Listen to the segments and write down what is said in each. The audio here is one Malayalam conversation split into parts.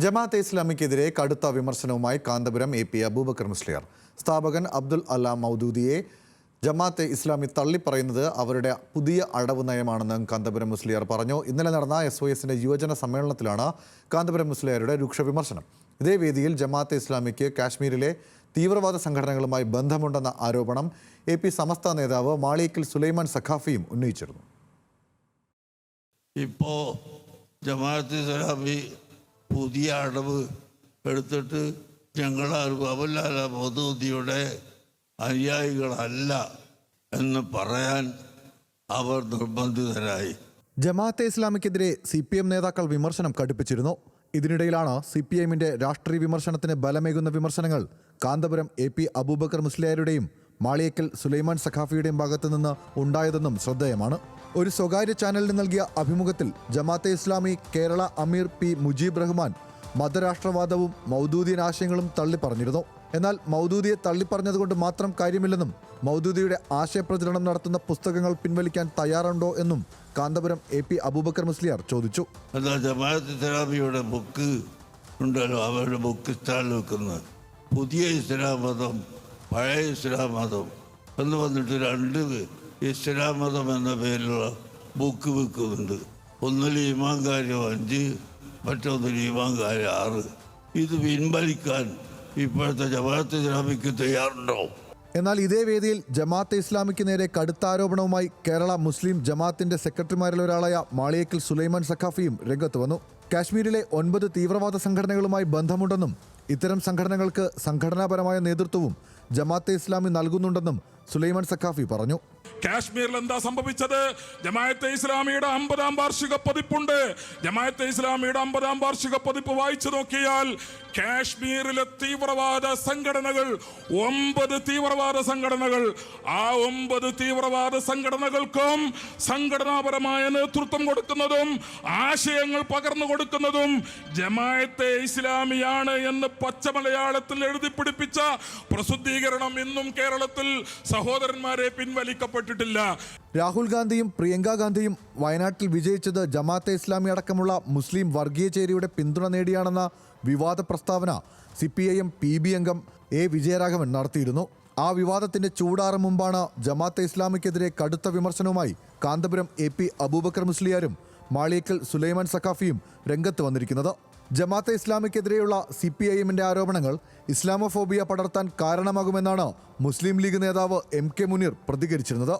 ജമാഅത്തെ ഇസ്ലാമിക്കെതിരെ കടുത്ത വിമർശനവുമായി കാന്തപുരം എ.പി. അബൂബക്കർ മുസ്ലിയാർ. സ്ഥാപകൻ അബ്ദുൽ അല്ലാം മൗദൂദിയെ ജമാഅത്തെ ഇസ്ലാമി തള്ളിപ്പറയുന്നത് അവരുടെ പുതിയ അടവ് നയമാണെന്ന് കാന്തപുരം മുസ്ലിയാർ പറഞ്ഞു. ഇന്നലെ നടന്ന SOSന്റെ യുവജന സമ്മേളനത്തിലാണ് കാന്തപുരം മുസ്ലിയാരുടെ രൂക്ഷ വിമർശനം. ഇതേ വേദിയിൽ ജമാഅത്തെ ഇസ്ലാമിക്ക് കാശ്മീരിലെ തീവ്രവാദ സംഘടനകളുമായി ബന്ധമുണ്ടെന്ന ആരോപണം AP സമസ്ത നേതാവ് മാളിയേക്കൽ സുലൈമാൻ സഖാഫിയും ഉന്നയിച്ചിരുന്നു. ഇപ്പോൾ ജമാഅത്തെ ഇസ്ലാമി പുതിയ അടവ് എടുത്തിട്ട് ഞങ്ങൾ അബുൽ മൗദൂദിയുടെ അനുയായികളല്ല എന്ന് പറയാൻ അവർ നിർബന്ധിതരായി. ജമാഅത്തെ ഇസ്ലാമിക്കെതിരെ CPM നേതാക്കൾ വിമർശനം കടുപ്പിച്ചിരുന്നു. ഇതിനിടയിലാണ് CPMന്റെ രാഷ്ട്രീയ വിമർശനത്തിന് ബലമേകുന്ന വിമർശനങ്ങൾ കാന്തപുരം AP അബൂബക്കർ മുസ്ലിയാരുടെയും മാളിയേക്കൽ സുലൈമാൻ സഖാഫിയുടെയും ഭാഗത്തു നിന്ന് ഉണ്ടായതെന്നും ശ്രദ്ധേയമാണ്. ഒരു സ്വകാര്യ ചാനലിന് നൽകിയ അഭിമുഖത്തിൽ ജമാഅത്തെ ഇസ്ലാമി കേരള അമീർ P. മുജീബ് റഹ്മാൻ മതരാഷ്ട്രവാദവും മൗദൂദിയൻ ആശയങ്ങളും തള്ളിപ്പറഞ്ഞിരുന്നു. എന്നാൽ മൗദൂദിയെ തള്ളിപ്പറഞ്ഞതുകൊണ്ട് മാത്രം കാര്യമില്ലെന്നും മൗദൂദിയുടെ ആശയപ്രചരണം നടത്തുന്ന പുസ്തകങ്ങൾ പിൻവലിക്കാൻ തയ്യാറുണ്ടോ എന്നും കാന്തപുരം AP അബൂബക്കർ മുസ്ലിയാർ ചോദിച്ചു. ജമാഅത്തെ ഇസ്ലാമിയുടെ ബുക്ക് ഉണ്ടല്ലോ, അവരുടെ ബുക്ക് സ്റ്റാളിൽ വെക്കുന്നത് പുതിയ ഇസ്ലാം മതം, പഴയ ഇസ്ലാം മതം എന്ന് വന്നിട്ട് രണ്ട് ഇസ്ലാം മതം എന്ന പേരിലുള്ള ബുക്ക് വെക്കുന്നുണ്ട്. ഒന്നിൽ ഇമാം കാര്യം 5, മറ്റൊന്നിൽ ഇമാം കാര്യം 6. ഇത് പിൻവലിക്കാൻ ഇപ്പോഴത്തെ ജമാഅത്തെ ഇസ്ലാമിക്ക് തയ്യാറുണ്ടോ? എന്നാൽ ഇതേ വേദിയിൽ ജമാഅത്തെ ഇസ്ലാമിക്ക് നേരെ കടുത്ത ആരോപണവുമായി കേരള മുസ്ലിം ജമാഅത്തിന്റെ സെക്രട്ടറിമാരിലൊരാളായ മാളിയേക്കൽ സുലൈമാൻ സഖാഫിയും രംഗത്ത് വന്നു. കാശ്മീരിലെ 9 തീവ്രവാദ സംഘടനകളുമായി ബന്ധമുണ്ടെന്നും ഇത്തരം സംഘടനകൾക്ക് സംഘടനാപരമായ നേതൃത്വവും ജമാഅത്തെ ഇസ്ലാമി നൽകുന്നുണ്ടെന്നും സുലൈമാൻ സഖാഫി പറഞ്ഞു. കാശ്മീരിൽ എന്താ സംഭവിച്ചത്? ജമാഅത്തെ ഇസ്ലാമിയുടെ 50-ാം വാർഷിക പതിപ്പുണ്ട്. ജമാഅത്തെ ഇസ്ലാമിയുടെ 50-ാം വാർഷിക പതിപ്പ് വായിച്ചു നോക്കിയാൽ കാശ്മീരിലെ തീവ്രവാദ സംഘടനകൾ 9 തീവ്രവാദ സംഘടനകൾ, ആ 9 തീവ്രവാദ സംഘടനകൾക്കും സംഘടനാപരമായ നേതൃത്വം കൊടുക്കുന്നതും ആശയങ്ങൾ പകർന്നു കൊടുക്കുന്നതും ജമാഅത്തെ ഇസ്ലാമിയാണ് എന്ന് പച്ചമലയാളത്തിൽ എഴുതി പിടിപ്പിച്ച പ്രസിദ്ധീകരണം ഇന്നും കേരളത്തിൽ സഹോദരന്മാരെ പിൻവലിക്കപ്പെട്ടിട്ടില്ല. രാഹുൽ ഗാന്ധിയും പ്രിയങ്ക ഗാന്ധിയും വയനാട്ടിൽ വിജയിച്ചത് ജമാഅത്തെ ഇസ്ലാമി അടക്കമുള്ള മുസ്ലിം വർഗീയ ചേരിയുടെ പിന്തുണ നേടിയാണെന്ന വിവാദ പ്രസ്താവന CPIM PB അംഗം A. വിജയരാഘവൻ നടത്തിയിരുന്നു. ആ വിവാദത്തിന്റെ ചൂടാറും മുമ്പാണ് ജമാഅത്തെ ഇസ്ലാമിക്കെതിരെ കടുത്ത വിമർശനവുമായി കാന്തപുരം AP അബൂബക്കർ മുസ്ലിയാരും മാളിയേക്കൽ സുലൈമാൻ സഖാഫിയും രംഗത്ത് വന്നിരിക്കുന്നത്. ജമാഅത്തെ ഇസ്ലാമിക്കെതിരെയുള്ള CPIMന്റെ ആരോപണങ്ങൾ ഇസ്ലാമോഫോബിയ പടർത്താൻ കാരണമാകുമെന്നാണ് മുസ്ലിം ലീഗ് നേതാവ് MK മുനീർ പ്രതികരിച്ചിരുന്നത്.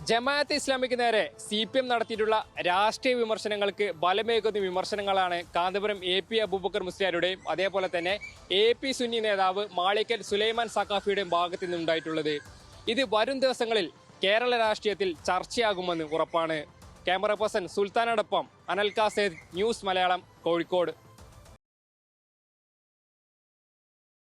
ജമാഅത്തെ ഇസ്ലാമിക്ക് നേരെ CPM നടത്തിയിട്ടുള്ള രാഷ്ട്രീയ വിമർശനങ്ങൾക്ക് ബലമേകുന്ന വിമർശനങ്ങളാണ് കാന്തപുരം AP അബൂബക്കർ മുസ്ലിയാരുടെയും അതേപോലെ തന്നെ AP സുന്നി നേതാവ് മാളിയേക്കൽ സുലൈമാൻ സഖാഫിയുടെയും ഭാഗത്തു നിന്നുണ്ടായിട്ടുള്ളത്. ഇത് വരും ദിവസങ്ങളിൽ കേരള രാഷ്ട്രീയത്തിൽ ചർച്ചയാകുമെന്ന് ഉറപ്പാണ്. ക്യാമറ പേഴ്സൺ സുൽത്താനോടൊപ്പം അനൽ കാസേദ്, ന്യൂസ് മലയാളം, കോഴിക്കോട്.